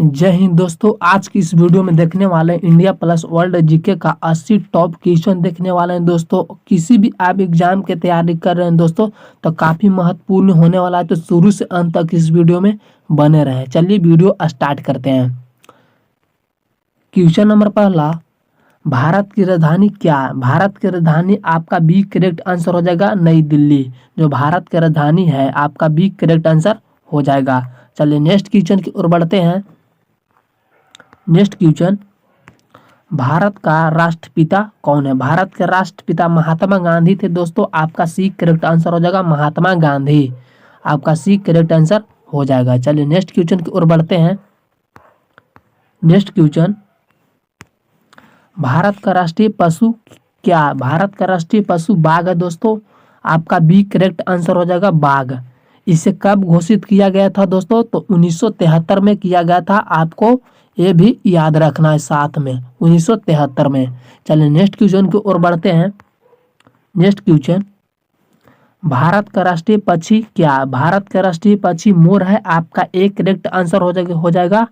जय हिंद दोस्तों। आज की इस वीडियो में देखने वाले हैं इंडिया प्लस वर्ल्ड जीके का 80 टॉप क्वेश्चन देखने वाले हैं दोस्तों। किसी भी आप एग्जाम की तैयारी कर रहे हैं दोस्तों तो काफ़ी महत्वपूर्ण होने वाला है, तो शुरू से अंत तक इस वीडियो में बने रहें। चलिए वीडियो स्टार्ट करते हैं। क्वेश्चन नंबर पहला, भारत की राजधानी क्या है? भारत की राजधानी आपका बी करेक्ट आंसर हो जाएगा नई दिल्ली। जो भारत की राजधानी है आपका बी करेक्ट आंसर हो जाएगा। चलिए नेक्स्ट क्वेश्चन की ओर बढ़ते हैं। नेक्स्ट क्वेश्चन, भारत का राष्ट्रपिता कौन है? भारत के राष्ट्रपिता महात्मा गांधी थे दोस्तों। आपका सी करेक्ट आंसर हो जाएगा महात्मा गांधी। आपका सी करेक्ट आंसर हो जाएगा। चलिए नेक्स्ट क्वेश्चन की ओर बढ़ते हैं। नेक्स्ट क्वेश्चन, भारत का राष्ट्रीय पशु क्या? भारत का राष्ट्रीय पशु बाघ है दोस्तों। आपका बी करेक्ट आंसर हो जाएगा बाघ। इसे कब घोषित किया गया था दोस्तों? तो 1973 में किया गया था। आपको ये भी याद रखना है साथ में, 1973 में। चलिए नेक्स्ट क्वेश्चन की ओर बढ़ते हैं। नेक्स्ट क्वेश्चन, भारत का राष्ट्रीय पक्षी क्या? भारत का राष्ट्रीय पक्षी मोर है। आपका एक करेक्ट आंसर हो जाएगा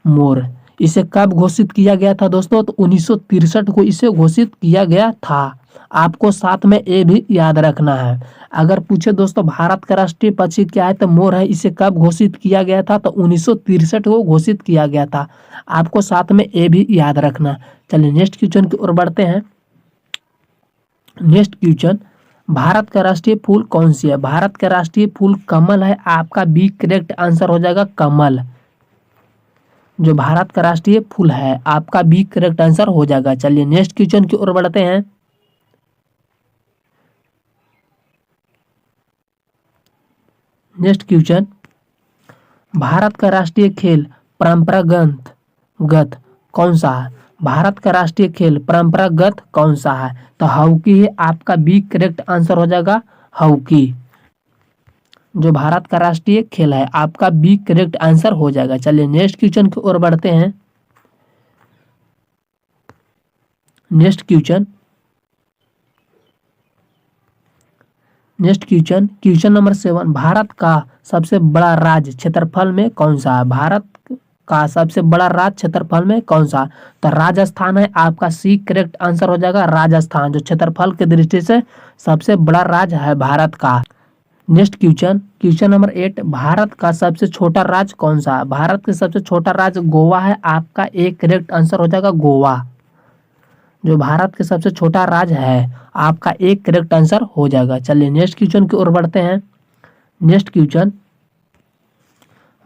मोर। इसे कब घोषित किया गया था दोस्तों? तो 1963 को इसे घोषित किया गया था। आपको साथ में ये भी याद रखना है। अगर पूछे दोस्तों भारत का राष्ट्रीय पक्षी क्या है तो मोर है। इसे कब घोषित किया गया था? तो 1963 को घोषित किया गया था। आपको साथ में ये भी याद रखना। चलिए नेक्स्ट क्वेश्चन की ओर बढ़ते हैं। नेक्स्ट क्वेश्चन, भारत का राष्ट्रीय फूल कौन सी है? भारत का राष्ट्रीय फूल कमल है। आपका बी करेक्ट आंसर हो जाएगा कमल। जो भारत का राष्ट्रीय फूल है आपका बी करेक्ट आंसर हो जाएगा। चलिए नेक्स्ट क्वेश्चन की ओर बढ़ते हैं। नेक्स्ट क्वेश्चन, भारत का राष्ट्रीय खेल परंपरागत कौन सा है? भारत का राष्ट्रीय खेल परंपरागत कौन सा है? तो हॉकी है। आपका बी करेक्ट आंसर हो जाएगा हॉकी। जो भारत का राष्ट्रीय खेल है आपका बी करेक्ट आंसर हो जाएगा। चलिए नेक्स्ट क्वेश्चन की ओर बढ़ते हैं। Next question, question number 7, Bharat का सबसे बड़ा राज्य क्षेत्रफल में कौन सा है? भारत का सबसे बड़ा राज्य क्षेत्रफल में कौन सा? तो राजस्थान है। आपका सी करेक्ट आंसर हो जाएगा राजस्थान। जो क्षेत्रफल की दृष्टि से सबसे बड़ा राज्य है भारत का। नेक्स्ट क्वेश्चन नंबर 8, भारत का सबसे छोटा राज्य कौन सा है? भारत का सबसे छोटा राज्य गोवा है। आपका एक करेक्ट आंसर हो जाएगा गोवा। जो भारत के सबसे छोटा राज्य है आपका एक करेक्ट आंसर हो जाएगा। चलिए नेक्स्ट क्वेश्चन की ओर बढ़ते हैं। नेक्स्ट क्वेश्चन,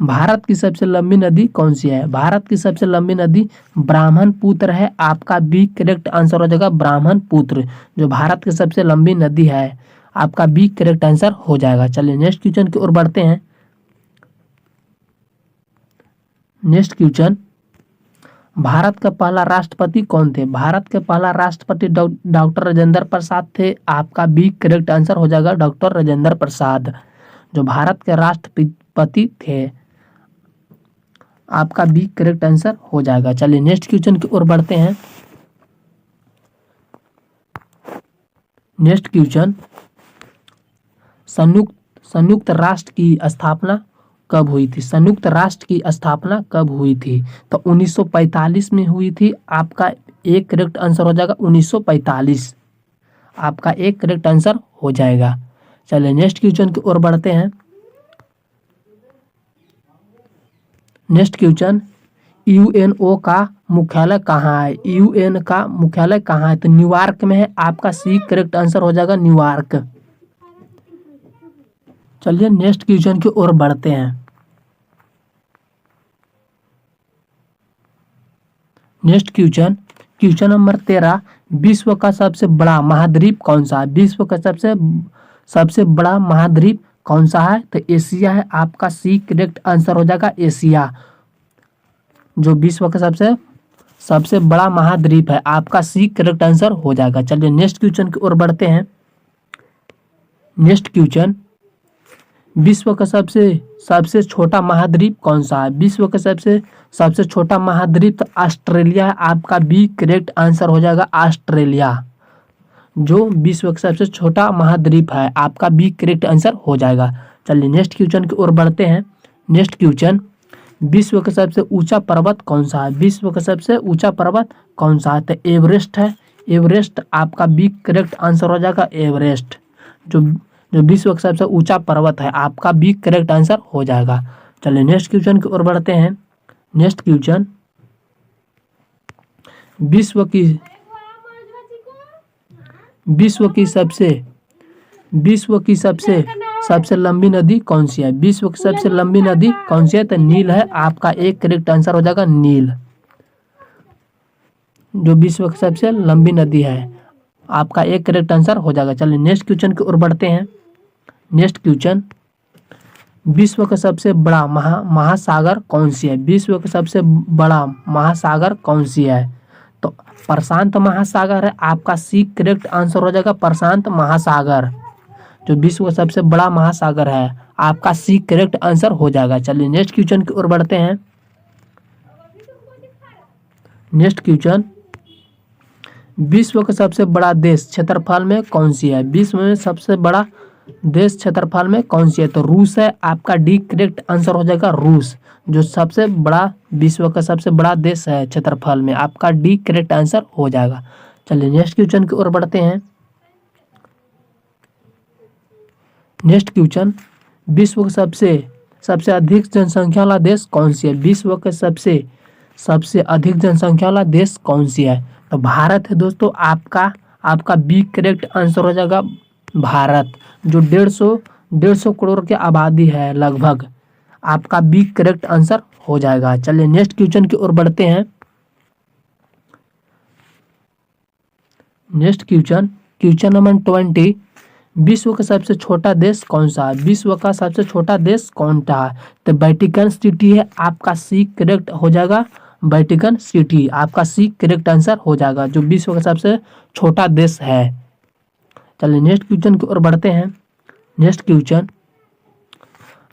भारत की सबसे लंबी नदी कौन सी है? भारत की सबसे लंबी नदी ब्रह्मपुत्र है। आपका बी करेक्ट आंसर हो जाएगा ब्रह्मपुत्र। जो भारत की सबसे लंबी नदी है आपका बी करेक्ट आंसर हो जाएगा। चलिए नेक्स्ट क्वेश्चन की ओर बढ़ते हैं। नेक्स्ट क्वेश्चन, भारत का पहला राष्ट्रपति कौन थे? भारत के पहला राष्ट्रपति डॉक्टर राजेंद्र प्रसाद थे। आपका बी करेक्ट आंसर हो जाएगा डॉक्टर राजेंद्र प्रसाद। जो भारत के राष्ट्रपति थे आपका बी करेक्ट आंसर हो जाएगा। चलिए नेक्स्ट क्वेश्चन की ओर बढ़ते हैं। नेक्स्ट क्वेश्चन, संयुक्त राष्ट्र की स्थापना कब हुई थी? संयुक्त राष्ट्र की स्थापना कब हुई थी? तो 1945 में हुई थी। आपका एक करेक्ट आंसर हो जाएगा 1945। आपका एक करेक्ट आंसर हो जाएगा। चलिए नेक्स्ट क्वेश्चन की ओर बढ़ते हैं। नेक्स्ट क्वेश्चन, यूएनओ का मुख्यालय कहाँ है? यूएन का मुख्यालय कहाँ है? तो न्यूयॉर्क में है। आपका सी करेक्ट आंसर हो जाएगा न्यूयॉर्क। चलिए नेक्स्ट क्वेश्चन की ओर बढ़ते हैं। नेक्स्ट क्वेश्चन नंबर 13, विश्व का सबसे बड़ा महाद्वीप कौन सा है? विश्व का सबसे बड़ा महाद्वीप कौन सा है? तो एशिया है। आपका सी करेक्ट आंसर हो जाएगा एशिया। जो विश्व का सबसे बड़ा महाद्वीप है आपका सी करेक्ट आंसर हो जाएगा। चलिए नेक्स्ट क्वेश्चन की ओर बढ़ते हैं। नेक्स्ट क्वेश्चन, विश्व का सबसे छोटा महाद्वीप कौन सा है? विश्व का सबसे छोटा महाद्वीप तो ऑस्ट्रेलिया है। आपका बी करेक्ट आंसर हो जाएगा ऑस्ट्रेलिया। जो विश्व का सबसे छोटा महाद्वीप है आपका बी करेक्ट आंसर हो जाएगा। चलिए नेक्स्ट क्वेश्चन की ओर बढ़ते हैं। नेक्स्ट क्वेश्चन, विश्व का सबसे ऊंचा पर्वत कौन सा है? विश्व का सबसे ऊंचा पर्वत कौन सा है? तो एवरेस्ट है। एवरेस्ट आपका बी करेक्ट आंसर हो जाएगा, एवरेस्ट। जो जो विश्व का सबसे ऊंचा पर्वत है, आपका बी करेक्ट आंसर हो जाएगा। चलिए नेक्स्ट क्वेश्चन की ओर बढ़ते हैं। नेक्स्ट क्वेश्चन, विश्व की विश्व की सबसे विश्व की सबसे सबसे लंबी नदी कौन सी है? विश्व की सबसे लंबी नदी कौन सी है? तो नील है। आपका एक करेक्ट आंसर हो जाएगा, नील। जो विश्व की सबसे लंबी नदी है, आपका एक करेक्ट आंसर हो जाएगा। चलिए नेक्स्ट क्वेश्चन की ओर बढ़ते हैं। नेक्स्ट क्वेश्चन, विश्व का सबसे बड़ा महासागर कौन सी है? विश्व का सबसे बड़ा महासागर कौन सी है? तो प्रशांत महासागर है। आपका सी करेक्ट आंसर हो जाएगा, प्रशांत महासागर। जो विश्व का सबसे बड़ा महासागर है, आपका सी करेक्ट आंसर हो जाएगा। चलिए नेक्स्ट क्वेश्चन की ओर बढ़ते हैं। नेक्स्ट क्वेश्चन, विश्व का सबसे बड़ा देश क्षेत्रफल में कौन सी है? विश्व में सबसे बड़ा देश क्षेत्रफल में कौन सी है? तो रूस है। आपका डी करेक्ट आंसर हो जाएगा, रूस। जो सबसे बड़ा विश्व का सबसे बड़ा देश है क्षेत्रफल में, आपका डी करेक्ट आंसर हो जाएगा। चलिए नेक्स्ट क्वेश्चन की ओर बढ़ते हैं। नेक्स्ट क्वेश्चन, विश्व का सबसे अधिक जनसंख्या वाला देश कौन सी है? विश्व का सबसे अधिक जनसंख्या वाला देश कौन सी है? तो भारत है दोस्तों। आपका बी करेक्ट आंसर हो जाएगा, भारत। जो 150 करोड़ की आबादी है लगभग, आपका बी करेक्ट आंसर हो जाएगा। चलिए नेक्स्ट क्वेश्चन की ओर बढ़ते हैं। नेक्स्ट क्वेश्चन, क्वेश्चन नंबर 20, विश्व का सबसे छोटा देश कौन सा है? विश्व का सबसे छोटा देश कौन सा है? तो वेटिकन सिटी है। आपका सी करेक्ट हो जाएगा, वेटिकन सिटी। आपका सी करेक्ट आंसर हो जाएगा, जो विश्व का सबसे छोटा देश है। चलिए नेक्स्ट क्वेश्चन की ओर बढ़ते हैं। नेक्स्ट क्वेश्चन,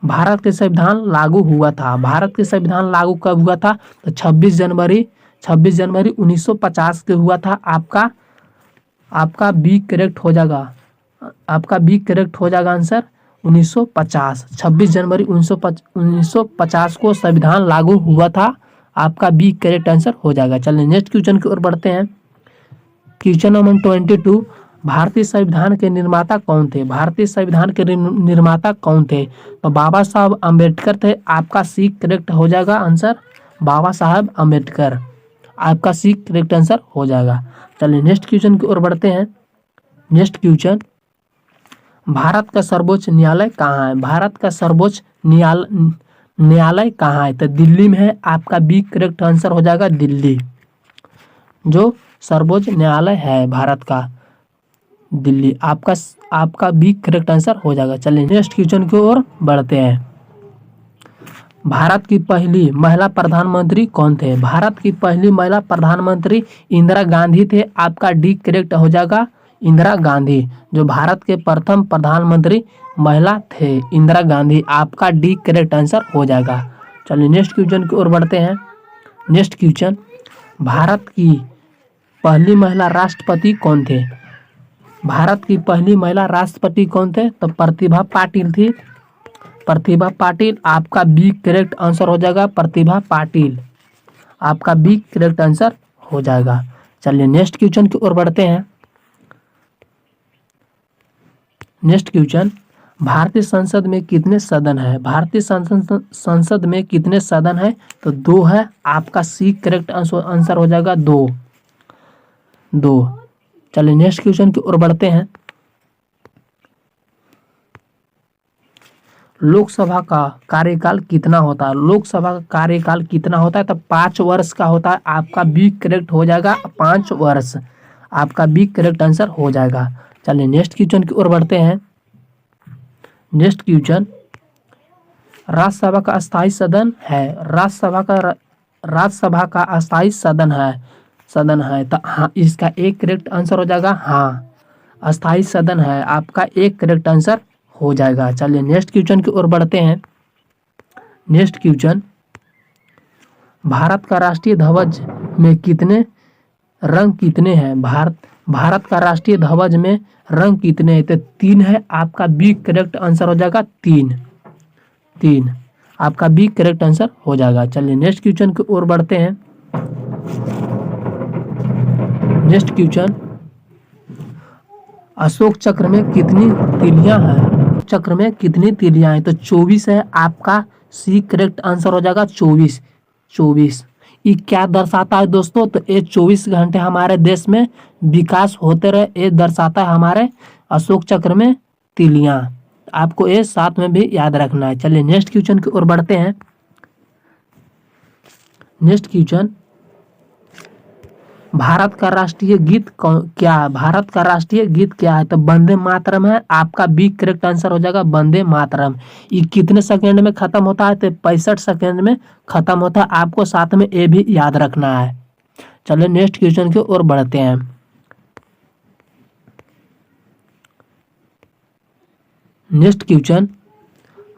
भारत के संविधान लागू हुआ था। भारत के संविधान लागू कब हुआ था? तो 26 जनवरी 1950 के हुआ था। आपका बी करेक्ट हो जाएगा, आपका बी करेक्ट हो जाएगा आंसर 1950। 26 जनवरी 1950 को संविधान लागू हुआ था। आपका बी करेक्ट आंसर हो जाएगा। चलिए नेक्स्ट क्वेश्चन की ओर बढ़ते हैं। क्वेश्चन नंबर 22, भारतीय संविधान के निर्माता कौन थे? भारतीय संविधान के निर्माता कौन थे? तो बाबा साहब अम्बेडकर थे। आपका सी करेक्ट हो जाएगा आंसर, बाबा साहब अम्बेडकर। आपका सी करेक्ट आंसर हो जाएगा। चलिए नेक्स्ट क्वेश्चन की ओर बढ़ते हैं। नेक्स्ट क्वेश्चन, भारत का सर्वोच्च न्यायालय कहाँ है? भारत का सर्वोच्च न्यायालय कहाँ है? तो दिल्ली में है। आपका बी करेक्ट आंसर हो जाएगा, दिल्ली। जो सर्वोच्च न्यायालय है भारत का, दिल्ली। आपका बी करेक्ट आंसर हो जाएगा। चलिए नेक्स्ट क्वेश्चन की ओर बढ़ते हैं। भारत की पहली महिला प्रधानमंत्री कौन थे? भारत की पहली महिला प्रधानमंत्री इंदिरा गांधी थे। आपका डी करेक्ट हो जाएगा, इंदिरा गांधी। जो भारत के प्रथम प्रधानमंत्री महिला थे, इंदिरा गांधी। आपका डी करेक्ट आंसर हो जाएगा। चलिए नेक्स्ट क्वेश्चन की ओर बढ़ते हैं। नेक्स्ट क्वेश्चन, भारत की पहली महिला राष्ट्रपति कौन थे? भारत की पहली महिला राष्ट्रपति कौन थे? तो प्रतिभा पाटिल थी, प्रतिभा पाटिल। आपका बी करेक्ट आंसर हो जाएगा, प्रतिभा पाटिल। आपका बी करेक्ट आंसर हो जाएगा। चलिए नेक्स्ट क्वेश्चन की ओर बढ़ते हैं। नेक्स्ट क्वेश्चन, भारतीय संसद में कितने सदन है? भारतीय संसद में कितने सदन है? तो 2 है। आपका सी करेक्ट आंसर हो जाएगा, 2। चलिए नेक्स्ट क्वेश्चन की ओर बढ़ते हैं। लोकसभा का कार्यकाल कितना होता है? लोकसभा का कार्यकाल कितना होता है? तो 5 वर्ष का होता है। आपका बी करेक्ट हो जाएगा, 5 वर्ष। आपका बी करेक्ट आंसर हो जाएगा। चलिए नेक्स्ट क्वेश्चन की ओर बढ़ते हैं। नेक्स्ट क्वेश्चन, राज्यसभा का अस्थायी सदन है। राज्यसभा का अस्थायी सदन है। तो हाँ, इसका एक करेक्ट आंसर हो जाएगा, हाँ, अस्थायी सदन है। आपका एक करेक्ट आंसर हो जाएगा। चलिए नेक्स्ट क्वेश्चन की ओर बढ़ते हैं। नेक्स्ट क्वेश्चन, भारत का राष्ट्रीय ध्वज में कितने रंग कितने हैं? भारत का राष्ट्रीय ध्वज में रंग कितने हैं? तो 3 है। आपका बी करेक्ट आंसर हो जाएगा, 3। आपका बी करेक्ट आंसर हो जाएगा। चलिए नेक्स्ट क्वेश्चन की ओर बढ़ते हैं। नेक्स्ट क्वेश्चन, अशोक चक्र में कितनी तीलियां हैं? चक्र में कितनी तीलियां हैं? तो 24 है आपका सी करेक्ट आंसर हो जाएगा। 24 24 ये क्या दर्शाता है दोस्तों? तो ये 24 घंटे हमारे देश में विकास होते रहे, ये दर्शाता है हमारे अशोक चक्र में तीलियां। आपको ये साथ में भी याद रखना है। चलिए नेक्स्ट क्वेश्चन की ओर बढ़ते हैं। नेक्स्ट क्वेश्चन, भारत का राष्ट्रीय गीत क्या है? भारत का राष्ट्रीय गीत क्या है? तो वंदे मातरम है। आपका बी करेक्ट आंसर हो जाएगा वंदे मातरम। ये कितने सेकंड में खत्म होता है? तो 65 सेकंड में खत्म होता है। आपको साथ में ये भी याद रखना है। चलिए नेक्स्ट क्वेश्चन की ओर बढ़ते हैं। नेक्स्ट क्वेश्चन,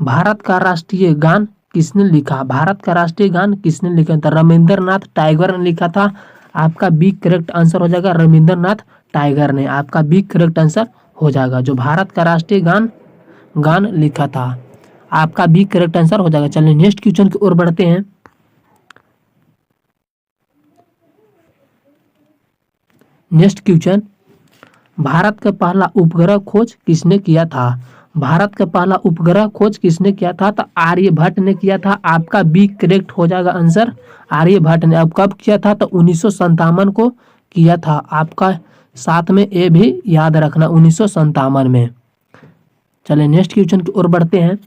भारत का राष्ट्रीय गान किसने लिखा? भारत का राष्ट्रीय गान किसने लिखा? तो रविंद्रनाथ टैगोर ने लिखा था। आपका बी करेक्ट आंसर हो जाएगा रविंद्रनाथ टैगोर ने। आपका बी करेक्ट आंसर हो जाएगा। जो भारत का राष्ट्रीय गान लिखा था, आपका बी करेक्ट आंसर हो जाएगा। चलिए नेक्स्ट क्वेश्चन की ओर बढ़ते हैं। नेक्स्ट क्वेश्चन, भारत का पहला उपग्रह खोज किसने किया था? भारत का पहला उपग्रह खोज किसने किया था? तो आर्यभट्ट ने किया था। आपका बी करेक्ट हो जाएगा आंसर आर्यभट्ट ने। अब कब किया था? तो 1957 को किया था। आपका साथ में ये भी याद रखना 1957 में। चलिए नेक्स्ट क्वेश्चन की ओर बढ़ते हैं।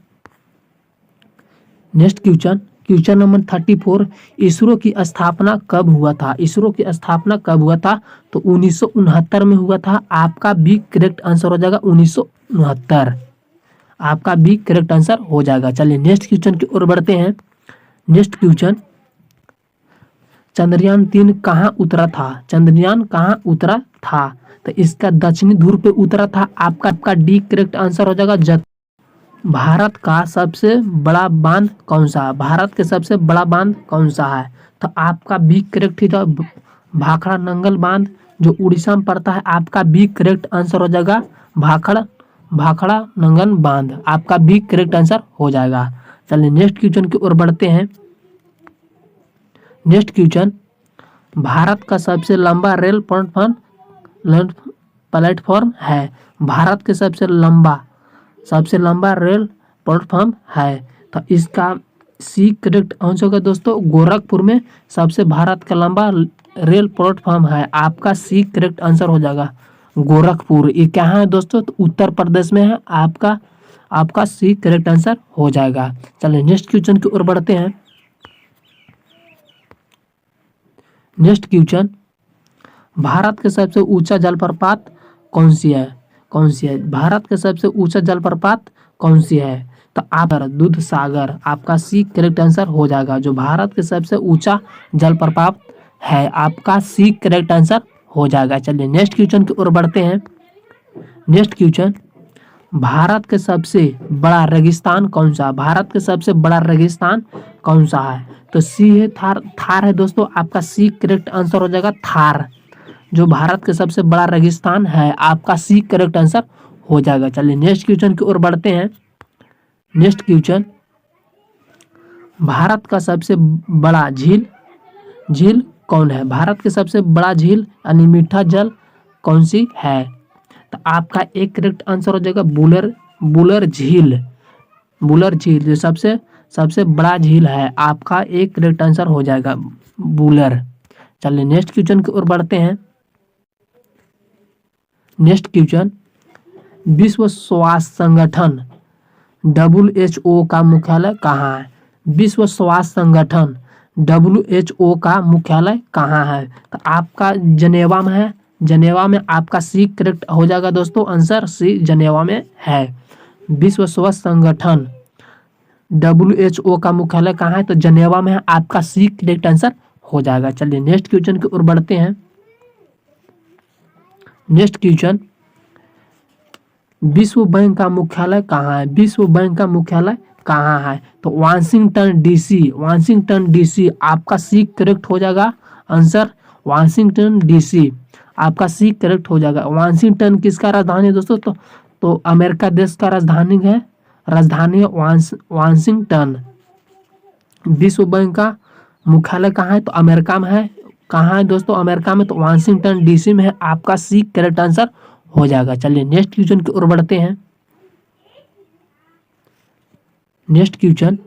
नेक्स्ट क्वेश्चन नंबर 34, इसरो की स्थापना कब हुआ था? इसरो की स्थापना कब हुआ था? तो 1969 में हुआ था। आपका बी करेक्ट आंसर हो जाएगा 1969। आपका बी करेक्ट आंसर हो जाएगा। चलिए नेक्स्ट क्वेश्चन की ओर बढ़ते हैं। नेक्स्ट क्वेश्चन, चंद्रयान 3 कहाँ उतरा था? चंद्रयान कहाँ उतरा था? तो इसका दक्षिणी ध्रुव पे उतरा था। आपका डी करेक्ट आंसर हो जाएगा भारत का सबसे बड़ा बांध कौन सा है? भारत के सबसे बड़ा बांध कौन सा है? तो आपका बी करेक्ट ही तो भाखड़ा नंगल बांध जो उड़ीसा में पड़ता है। आपका बी करेक्ट आंसर हो जाएगा भाखड़ा नंगल बांध। आपका बी करेक्ट आंसर हो जाएगा। चलिए नेक्स्ट क्वेश्चन की ओर बढ़ते हैं। नेक्स्ट क्वेश्चन, भारत का सबसे लंबा रेल प्लेटफॉर्म है? भारत के सबसे लंबा रेल प्लेटफॉर्म है। तो इसका सी करेक्ट आंसर होगा दोस्तों गोरखपुर में सबसे भारत का लंबा रेल प्लेटफॉर्म है। आपका सी करेक्ट आंसर हो जाएगा गोरखपुर। ये कहाँ है दोस्तों? तो उत्तर प्रदेश में है। आपका सी करेक्ट आंसर हो जाएगा। चलिए नेक्स्ट क्वेश्चन की ओर बढ़ते हैं। नेक्स्ट क्वेश्चन, भारत के सबसे ऊंचा जलप्रपात कौन सी है? भारत के सबसे ऊंचा जलप्रपात कौन सी है? तो आप दूध सागर। आपका सी करेक्ट आंसर हो जाएगा। जो भारत के सबसे ऊंचा जलप्रपात है, आपका सी करेक्ट आंसर हो जाएगा। चलिए नेक्स्ट क्वेश्चन की ओर बढ़ते हैं। नेक्स्ट क्वेश्चन, भारत के सबसे बड़ा रेगिस्तान कौन सा? भारत के सबसे बड़ा रेगिस्तान कौन सा है? तो सी है थार है दोस्तों। आपका सी करेक्ट आंसर हो जाएगा थार। जो भारत के सबसे बड़ा रेगिस्तान है, आपका सी करेक्ट आंसर हो जाएगा। चलिए नेक्स्ट क्वेश्चन की ओर बढ़ते हैं। नेक्स्ट क्वेश्चन, भारत का सबसे बड़ा झील कौन है? भारत के सबसे बड़ा झील यानी मीठा जल कौन सी है? तो आपका एक करेक्ट आंसर हो जाएगा बुलर झील जो सबसे बड़ा झील है। आपका एक करेक्ट आंसर हो जाएगा बुलर। चलिए नेक्स्ट क्वेश्चन की ओर बढ़ते हैं। नेक्स्ट क्वेश्चन, विश्व स्वास्थ्य संगठन WHO का मुख्यालय कहाँ है? विश्व स्वास्थ्य संगठन WHO का मुख्यालय कहाँ है? तो आपका जनेवा में है। जनेवा में आपका सी करेक्ट हो जाएगा दोस्तों। आंसर सी जनेवा में है। विश्व स्वास्थ्य संगठन WHO का मुख्यालय कहाँ है? तो जनेवा में है। आपका सी करेक्ट आंसर हो जाएगा। चलिए नेक्स्ट क्वेश्चन की ओर बढ़ते हैं। नेक्स्ट क्वेश्चन, विश्व बैंक का मुख्यालय कहाँ है? विश्व बैंक का मुख्यालय कहाँ है? तो वाशिंगटन DC। आपका सी करेक्ट हो जाएगा आंसर वाशिंगटन DC। आपका सी करेक्ट हो जाएगा। वाशिंगटन किसका राजधानी है दोस्तों? तो अमेरिका देश का राजधानी है वाशिंगटन। विश्व बैंक का मुख्यालय कहाँ है? तो अमेरिका में है। कहाँ है दोस्तों? अमेरिका में, तो वाशिंगटन डीसी में है। आपका सी करेक्ट आंसर हो जाएगा। चलिए नेक्स्ट क्वेश्चन की ओर बढ़ते हैं। नेक्स्ट क्वेश्चन,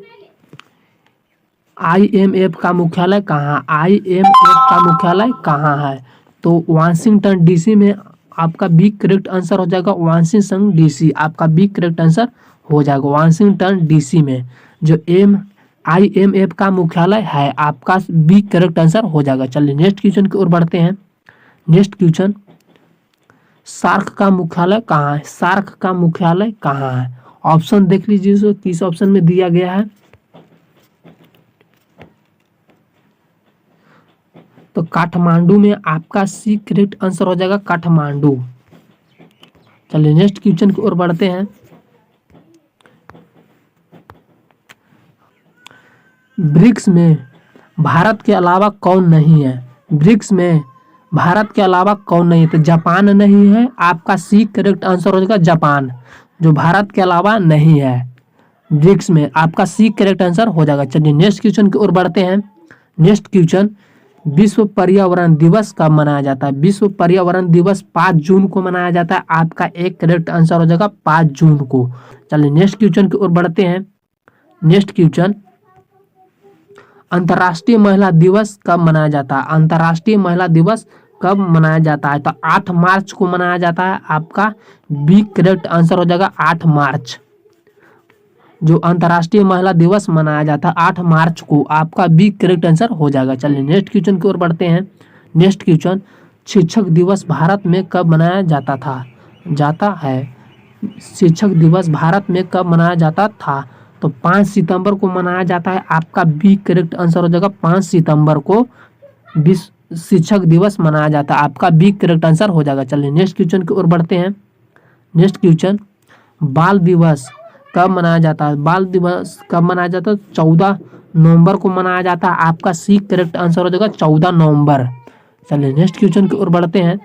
IMF का मुख्यालय कहाँ? IMF का मुख्यालय कहाँ है? तो वाशिंगटन डीसी में। आपका बी करेक्ट आंसर हो जाएगा वाशिंगटन डीसी। आपका बी करेक्ट आंसर हो जाएगा वाशिंगटन डीसी में जो IMF का मुख्यालय है। आपका बी करेक्ट आंसर हो जाएगा। चलिए नेक्स्ट क्वेश्चन की ओर बढ़ते हैं। नेक्स्ट क्वेश्चन, सार्क का मुख्यालय कहाँ है? सार्क का मुख्यालय कहाँ है? ऑप्शन देख लीजिए किस ऑप्शन में दिया गया है। तो काठमांडू में आपका सी करेक्ट आंसर हो जाएगा काठमांडू। चलिए नेक्स्ट क्वेश्चन की ओर बढ़ते हैं। ब्रिक्स में भारत के अलावा कौन नहीं है? ब्रिक्स में भारत के अलावा कौन नहीं है? तो जापान नहीं है। आपका सी करेक्ट आंसर हो जाएगा जापान, जो भारत के अलावा नहीं है ब्रिक्स में। आपका सी करेक्ट आंसर हो जाएगा। चलिए नेक्स्ट क्वेश्चन की ओर बढ़ते हैं। नेक्स्ट क्वेश्चन, विश्व पर्यावरण दिवस कब मनाया जाता है? विश्व पर्यावरण दिवस 5 जून को मनाया जाता है। आपका एक करेक्ट आंसर हो जाएगा 5 जून को। चलिए नेक्स्ट क्वेश्चन की ओर बढ़ते हैं। नेक्स्ट क्वेश्चन, अंतर्राष्ट्रीय महिला दिवस कब मनाया जाता है? अंतर्राष्ट्रीय महिला दिवस कब मनाया जाता है? तो 8 मार्च को मनाया जाता है। आपका बी करेक्ट आंसर हो जाएगा 8 मार्च, जो अंतर्राष्ट्रीय महिला दिवस मनाया जाता है 8 मार्च को। आपका बी करेक्ट आंसर हो जाएगा। चलिए नेक्स्ट क्वेश्चन की ओर बढ़ते हैं। नेक्स्ट क्वेश्चन, शिक्षक दिवस भारत में कब मनाया जाता है? शिक्षक दिवस भारत में कब मनाया जाता था? तो 5 सितंबर को मनाया जाता है। आपका बी करेक्ट आंसर हो जाएगा 5 सितंबर को विश्व शिक्षक दिवस मनाया जाता है। आपका बी करेक्ट आंसर हो जाएगा। चलिए नेक्स्ट क्वेश्चन की ओर बढ़ते हैं। नेक्स्ट क्वेश्चन, बाल दिवस कब मनाया जाता है? बाल दिवस कब मनाया जाता है? 14 नवंबर को मनाया जाता है। आपका सी करेक्ट आंसर हो जाएगा 14 नवंबर। चलिए नेक्स्ट क्वेश्चन की ओर बढ़ते हैं।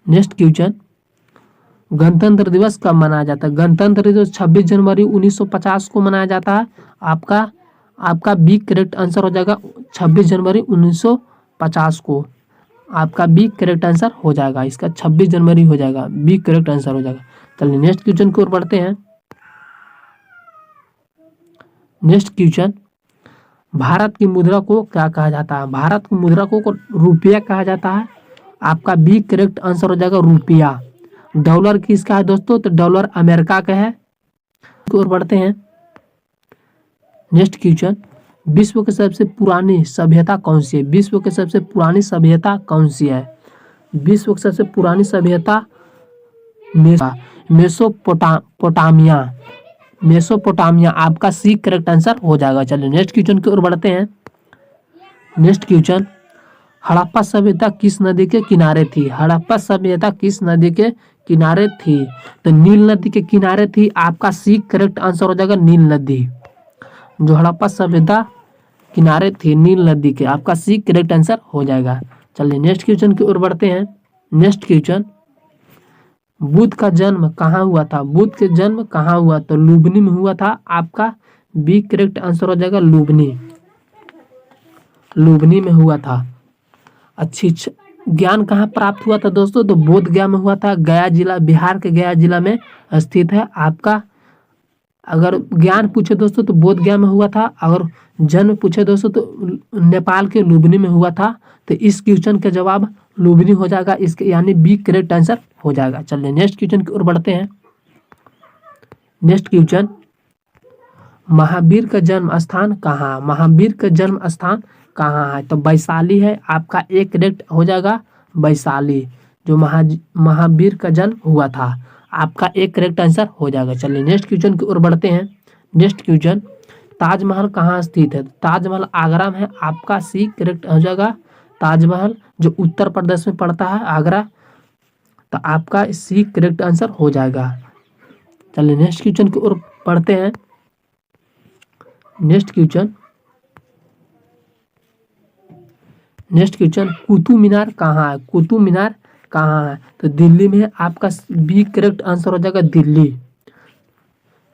नेक्स्ट क्वेश्चन, गणतंत्र दिवस कब मनाया जाता है? गणतंत्र दिवस 26 जनवरी 1950 को मनाया जाता है। आपका बी करेक्ट आंसर हो जाएगा 26 जनवरी 1950 को। आपका बी करेक्ट आंसर हो जाएगा, इसका 26 जनवरी हो जाएगा, बी करेक्ट आंसर हो जाएगा। चलिए नेक्स्ट क्वेश्चन की ओर बढ़ते हैं। नेक्स्ट क्वेश्चन, भारत की मुद्रा को क्या कहा जाता है? भारत की मुद्रा को रुपया कहा जाता है। आपका बी करेक्ट आंसर हो जाएगा रुपया। डॉलर किसका है दोस्तों? तो डॉलर अमेरिका का है। और बढ़ते हैं। नेक्स्ट क्वेश्चन, विश्व की सबसे पुरानी सभ्यता कौन सी है? विश्व की सबसे पुरानी सभ्यता कौन सी है? विश्व की सबसे पुरानी सभ्यता मेसोपोटामिया। आपका सी करेक्ट आंसर हो जाएगा। चलिए नेक्स्ट क्वेश्चन की ओर बढ़ते हैं। नेक्स्ट क्वेश्चन, हड़प्पा सभ्यता किस नदी के किनारे थी? हड़प्पा सभ्यता किस नदी के किनारे थी? तो नील नदी के किनारे थी। आपका सी करेक्ट आंसर हो जाएगा नील नदी, जो हड़प्पा सभ्यता किनारे थी नील नदी के। आपका सी करेक्ट आंसर हो जाएगा। चलिए नेक्स्ट क्वेश्चन की ओर बढ़ते हैं। नेक्स्ट क्वेश्चन, बुद्ध का जन्म कहाँ हुआ था? बुद्ध के जन्म कहाँ हुआ? तो लुबनी में हुआ था। आपका बी करेक्ट आंसर हो जाएगा लुबनी में हुआ था। अच्छी ज्ञान कहाँ प्राप्त हुआ था दोस्तों? तो बोध गया में हुआ था। गया जिला, बिहार के गया जिला में स्थित है। आपका अगर ज्ञान पूछे दोस्तों तो बोध गया में हुआ था। अगर जन्म पूछे दोस्तों तो नेपाल के लुबनी में हुआ था। तो इस क्वेश्चन का जवाब लुबनी हो जाएगा, इसके यानी बी करेक्ट आंसर हो जाएगा। चलिए नेक्स्ट क्वेश्चन की ओर बढ़ते हैं। नेक्स्ट क्वेश्चन, महावीर का जन्म स्थान कहाँ? महावीर का जन्म स्थान कहाँ है? तो वैशाली है। आपका एक करेक्ट हो जाएगा वैशाली, जो महावीर का जन्म हुआ था। आपका एक करेक्ट आंसर हो जाएगा। चलिए नेक्स्ट क्वेश्चन की ओर बढ़ते हैं। नेक्स्ट क्वेश्चन, ताजमहल कहाँ स्थित है? ताजमहल आगरा में है। आपका सी करेक्ट हो जाएगा ताजमहल, जो उत्तर प्रदेश में पड़ता है, आगरा। तो आपका सी करेक्ट आंसर हो जाएगा। चलिए नेक्स्ट क्वेश्चन की ओर पढ़ते हैं। नेक्स्ट क्वेश्चन, कुतुब मीनार कहाँ है? कुतुब मीनार कहाँ है? तो दिल्ली में है। आपका बी करेक्ट आंसर हो जाएगा दिल्ली।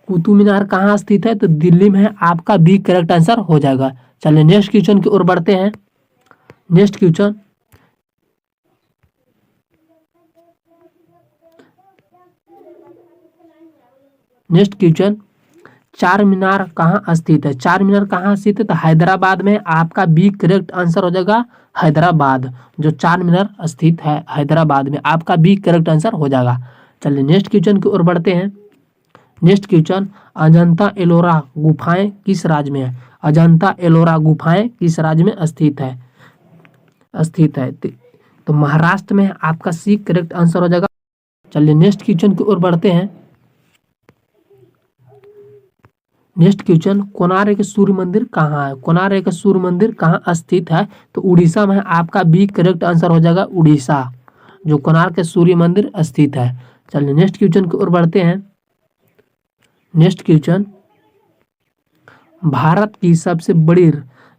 कुतुब मीनार कहाँ स्थित है? तो दिल्ली में है। आपका बी करेक्ट आंसर हो जाएगा। चलिए नेक्स्ट क्वेश्चन की ओर बढ़ते हैं। नेक्स्ट क्वेश्चन, चार मीनार कहाँ स्थित है? चार मीनार कहाँ स्थित है? तो हैदराबाद में। आपका बी करेक्ट आंसर हो जाएगा हैदराबाद। जो चार मीनार स्थित है हैदराबाद में, आपका बी करेक्ट आंसर हो जाएगा। चलिए नेक्स्ट क्वेश्चन की ओर बढ़ते हैं। नेक्स्ट क्वेश्चन, अजंता एलोरा गुफाएं किस राज्य में है? अजंता एलोरा गुफाएं किस राज्य में स्थित है? तो महाराष्ट्र में। आपका सी करेक्ट आंसर हो जाएगा। चलिए नेक्स्ट क्वेश्चन की ओर बढ़ते हैं। नेक्स्ट क्वेश्चन, कोणार्क सूर्य मंदिर कहाँ है? कोणार्क सूर्य मंदिर कहाँ स्थित है? तो उड़ीसा में है। आपका बी करेक्ट आंसर हो जाएगा उड़ीसा, जो कोणार्क सूर्य मंदिर स्थित है। चलिए नेक्स्ट क्वेश्चन की ओर बढ़ते हैं। नेक्स्ट क्वेश्चन, भारत की सबसे बड़ी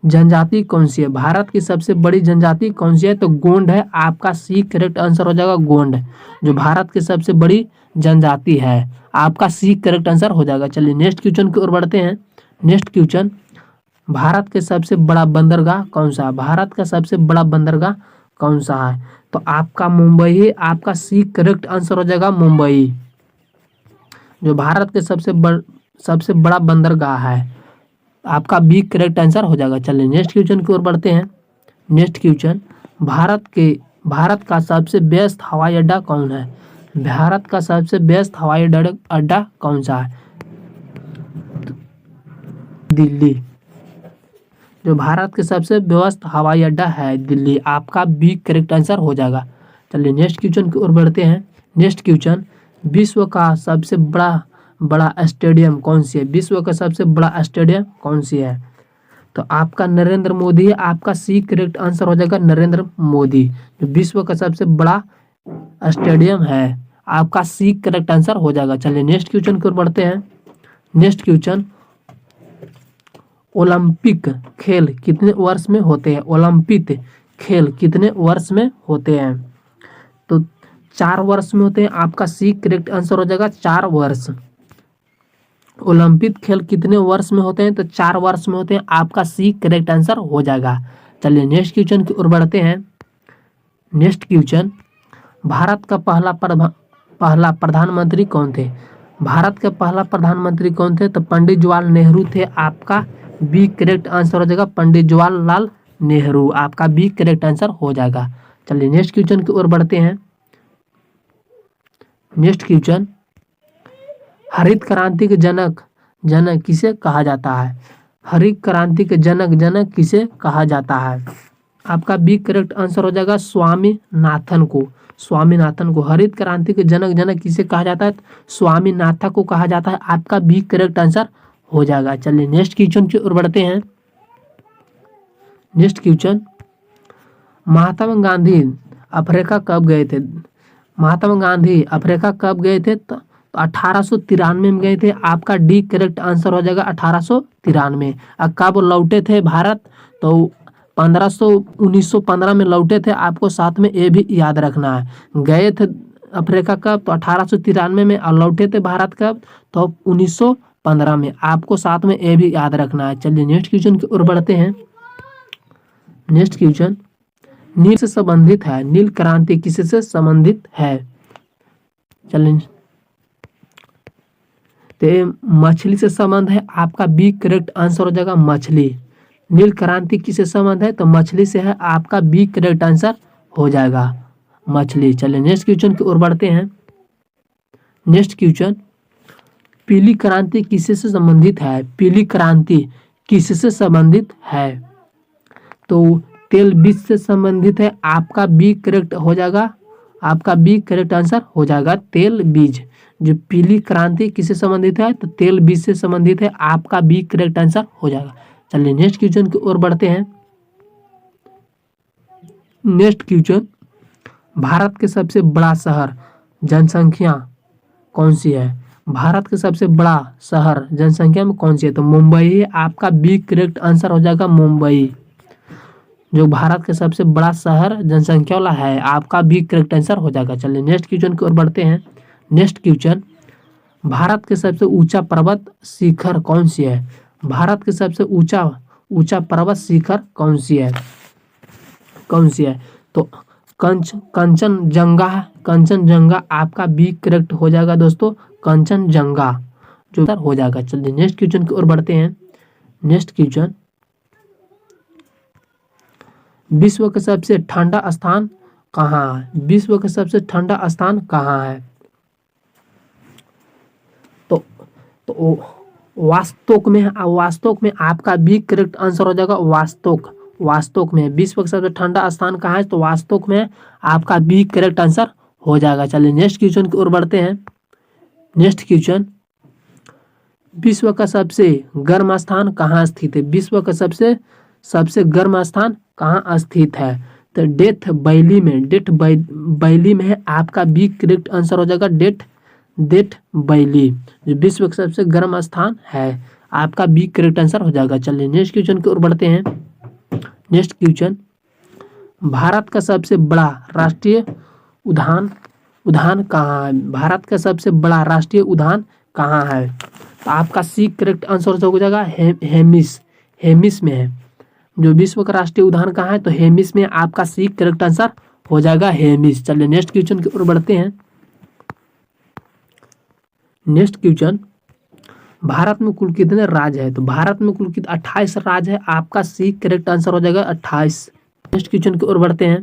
जनजाति कौन सी है? भारत की सबसे बड़ी जनजाति कौन सी है? तो गोंड है। आपका सी करेक्ट आंसर हो जाएगा गोंड, जो भारत की सबसे बड़ी जनजाति है। आपका सी करेक्ट आंसर हो जाएगा। चलिए नेक्स्ट क्वेश्चन की ओर बढ़ते हैं। नेक्स्ट क्वेश्चन, भारत के सबसे बड़ा बंदरगाह कौन सा है? भारत का सबसे बड़ा बंदरगाह कौन सा है? तो आपका मुंबई है। आपका सी करेक्ट आंसर हो जाएगा मुंबई, जो भारत के सबसे बड़ा बंदरगाह है। आपका बी करेक्ट आंसर हो जाएगा। चलिए नेक्स्ट क्वेश्चन की ओर बढ़ते हैं। नेक्स्ट क्वेश्चन, भारत का सबसे व्यस्त हवाई अड्डा कौन है? भारत का सबसे व्यस्त हवाई अड्डा कौन सा है? दिल्ली, जो भारत के सबसे व्यस्त हवाई अड्डा है दिल्ली। आपका बी करेक्ट आंसर हो जाएगा। चलिए नेक्स्ट क्वेश्चन की ओर बढ़ते हैं। नेक्स्ट क्वेश्चन, विश्व का सबसे बड़ा स्टेडियम कौन सी है? विश्व का सबसे बड़ा स्टेडियम कौन सी है? तो आपका नरेंद्र मोदी है। आपका सी करेक्ट आंसर हो जाएगा नरेंद्र मोदी, जो विश्व का सबसे बड़ा स्टेडियम है। आपका सी करेक्ट आंसर हो जाएगा। चलिए नेक्स्ट क्वेश्चन की ओर बढ़ते हैं। नेक्स्ट क्वेश्चन, ओलंपिक खेल कितने वर्ष में होते हैं? ओलंपिक खेल कितने वर्ष में होते हैं? तो 4 वर्ष में होते हैं। आपका सी करेक्ट आंसर हो जाएगा 4 वर्ष। ओलंपिक खेल कितने वर्ष में होते हैं? तो 4 वर्ष में होते हैं। आपका सी करेक्ट आंसर हो जाएगा। चलिए नेक्स्ट क्वेश्चन की ओर बढ़ते हैं। नेक्स्ट क्वेश्चन, भारत का पहला प्रधानमंत्री कौन थे? भारत के पहला प्रधानमंत्री कौन थे? तो पंडित जवाहरलाल नेहरू थे। आपका बी करेक्ट आंसर हो जाएगा पंडित जवाहरलाल नेहरू। आपका बी करेक्ट आंसर हो जाएगा। चलिए नेक्स्ट क्वेश्चन की ओर बढ़ते हैं। नेक्स्ट क्वेश्चन, हरित क्रांति के जनक किसे कहा जाता है? हरित क्रांति के जनक किसे कहा जाता है? आपका बी करेक्ट आंसर हो जाएगा स्वामीनाथन को। हरित क्रांति के जनक किसे कहा जाता है? स्वामीनाथन को कहा जाता है। आपका बी करेक्ट आंसर हो जाएगा। चलिए नेक्स्ट क्वेश्चन की ओर बढ़ते हैं। Next question, Mahatma Gandhi Africa कब गए थे? महात्मा गांधी अफ्रीका कब गए थे? तो 1893 में गए थे। आपका डी करेक्ट आंसर हो जाएगा 1893। और कब लौटे थे भारत? तो 1915 में लौटे थे। आपको साथ में ये भी याद रखना है। गए थे अफ्रीका कब? तो 1893 में। और लौटे थे भारत कब? तो 1915 में। आपको साथ में ये भी याद रखना है। चलिए नेक्स्ट क्वेश्चन की ओर बढ़ते हैं। नेक्स्ट क्वेश्चन, नील से संबंधित है। नील क्रांति किससे संबंधित है? चलिए, तो मछली से संबंध है। आपका बी करेक्ट आंसर हो जाएगा मछली। नील क्रांति किससे संबंध है? तो मछली से है। आपका बी करेक्ट आंसर हो जाएगा मछली। चलिए नेक्स्ट क्वेश्चन की ओर बढ़ते हैं। नेक्स्ट क्वेश्चन, पीली क्रांति किससे संबंधित है? पीली क्रांति किससे संबंधित है? तो तेल बीज से संबंधित है। आपका बी करेक्ट हो जाएगा। आपका बी करेक्ट आंसर हो जाएगा तेल बीज। जो पीली क्रांति किससे संबंधित है? तो तेल बीज से संबंधित है। आपका बी करेक्ट आंसर हो जाएगा। चलिए नेक्स्ट क्वेश्चन की ओर बढ़ते हैं। नेक्स्ट क्वेश्चन, भारत के सबसे बड़ा शहर जनसंख्या कौन सी है? भारत के सबसे बड़ा शहर जनसंख्या में कौन सी है? तो मुंबई है। आपका बी करेक्ट आंसर हो जाएगा मुंबई, जो भारत के सबसे बड़ा शहर जनसंख्या वाला है। आपका भी करेक्ट आंसर हो जाएगा। चलिए नेक्स्ट क्वेश्चन की ओर बढ़ते हैं। नेक्स्ट क्वेश्चन, भारत के सबसे ऊंचा पर्वत शिखर कौन सी है? भारत के सबसे ऊंचा ऊंचा पर्वत शिखर कौन सी है? कौन सी है? तो कंचनजंगा है। कंचनजंगा आपका बी करेक्ट हो जाएगा दोस्तों, कंचनजंगा जो उत्तर हो जाएगा। चलिए नेक्स्ट क्वेश्चन की ओर बढ़ते हैं। नेक्स्ट क्वेश्चन, विश्व का सबसे ठंडा स्थान कहाँ है? विश्व का सबसे ठंडा स्थान कहाँ है? तो वास्तोक में है। वास्तोक में आपका बी करेक्ट आंसर हो जाएगा, वास्तोक। वास्तोक में विश्व का सबसे ठंडा स्थान कहाँ है? तो वास्तोक में आपका बी करेक्ट आंसर हो जाएगा। चलिए नेक्स्ट क्वेश्चन की ओर बढ़ते हैं। नेक्स्ट क्वेश्चन, विश्व का सबसे गर्म स्थान कहाँ स्थित है? विश्व का सबसे गर्म स्थान कहाँ स्थित है? तो डेथ वैली में, डेथ वैली में है। आपका बी करेक्ट आंसर हो जाएगा, डेथ वैली जो विश्व का सबसे गर्म स्थान है। आपका बी करेक्ट आंसर हो जाएगा। चलिए नेक्स्ट क्वेश्चन की ओर बढ़ते हैं। नेक्स्ट क्वेश्चन, भारत का सबसे बड़ा राष्ट्रीय उद्यान कहाँ है? भारत का सबसे बड़ा राष्ट्रीय उद्यान कहाँ है? तो आपका सी करेक्ट आंसर हो जाएगा, हेमिस में है। जो विश्व का राष्ट्रीय उद्यान कहाँ है? तो हेमिस में। आपका सी करेक्ट आंसर हो जाएगा, हेमिस। चलिए नेक्स्ट क्वेश्चन की ओर बढ़ते हैं। नेक्स्ट क्वेश्चन, भारत में कुल कितने राज्य है? तो भारत में कुल 28 राज्य है। आपका सी करेक्ट आंसर हो जाएगा, 28। नेक्स्ट क्वेश्चन की ओर बढ़ते हैं।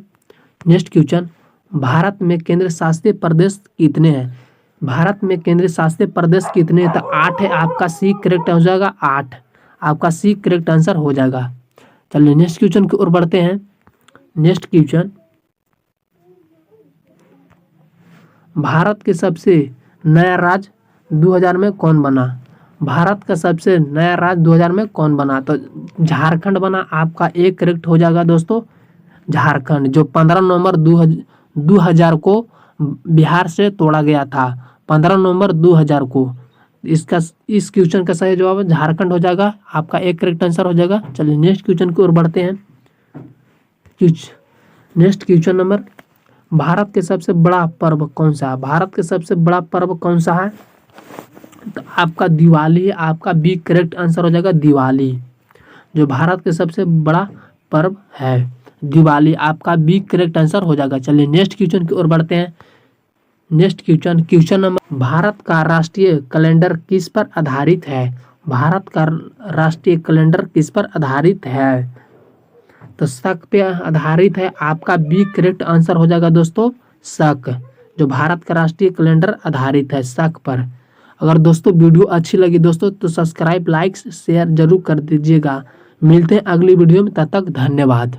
नेक्स्ट क्वेश्चन, भारत में केंद्र शासित प्रदेश कितने हैं? भारत में केंद्र शासित प्रदेश कितने हैं? तो 8 है। आपका सी करेक्ट हो जाएगा, 8। आपका सी करेक्ट आंसर हो जाएगा। चलिए नेक्स्ट क्वेश्चन की ओर बढ़ते हैं। नेक्स्ट क्वेश्चन, भारत के सबसे नया राज्य 2000 में कौन बना? भारत का सबसे नया राज्य 2000 में कौन बना? तो झारखंड बना। आपका एक करेक्ट हो जाएगा दोस्तों, झारखंड जो 15 नवंबर 2000 को बिहार से तोड़ा गया था। 15 नवंबर 2000 को। इस क्वेश्चन का सही जवाब झारखंड हो जाएगा। आपका एक करेक्ट आंसर हो जाएगा। चलिए नेक्स्ट क्वेश्चन की ओर बढ़ते हैं। नेक्स्ट क्वेश्चन नंबर, भारत के सबसे बड़ा पर्व कौन सा है? भारत के सबसे बड़ा पर्व कौन सा है? तो आपका दिवाली। आपका बी करेक्ट आंसर हो जाएगा, दिवाली जो भारत के सबसे बड़ा पर्व है, दिवाली। आपका बी करेक्ट आंसर हो जाएगा। चलिए नेक्स्ट क्वेश्चन की ओर बढ़ते हैं। नेक्स्ट क्वेश्चन नंबर, भारत का राष्ट्रीय कैलेंडर किस पर आधारित है? भारत का राष्ट्रीय कैलेंडर किस पर आधारित है? तो शक पे आधारित है। आपका बी करेक्ट आंसर हो जाएगा दोस्तों, शक जो भारत का राष्ट्रीय कैलेंडर आधारित है, शक पर। अगर दोस्तों वीडियो अच्छी लगी दोस्तों तो सब्सक्राइब, लाइक, शेयर जरूर कर दीजिएगा। मिलते हैं अगली वीडियो में, तब तक धन्यवाद।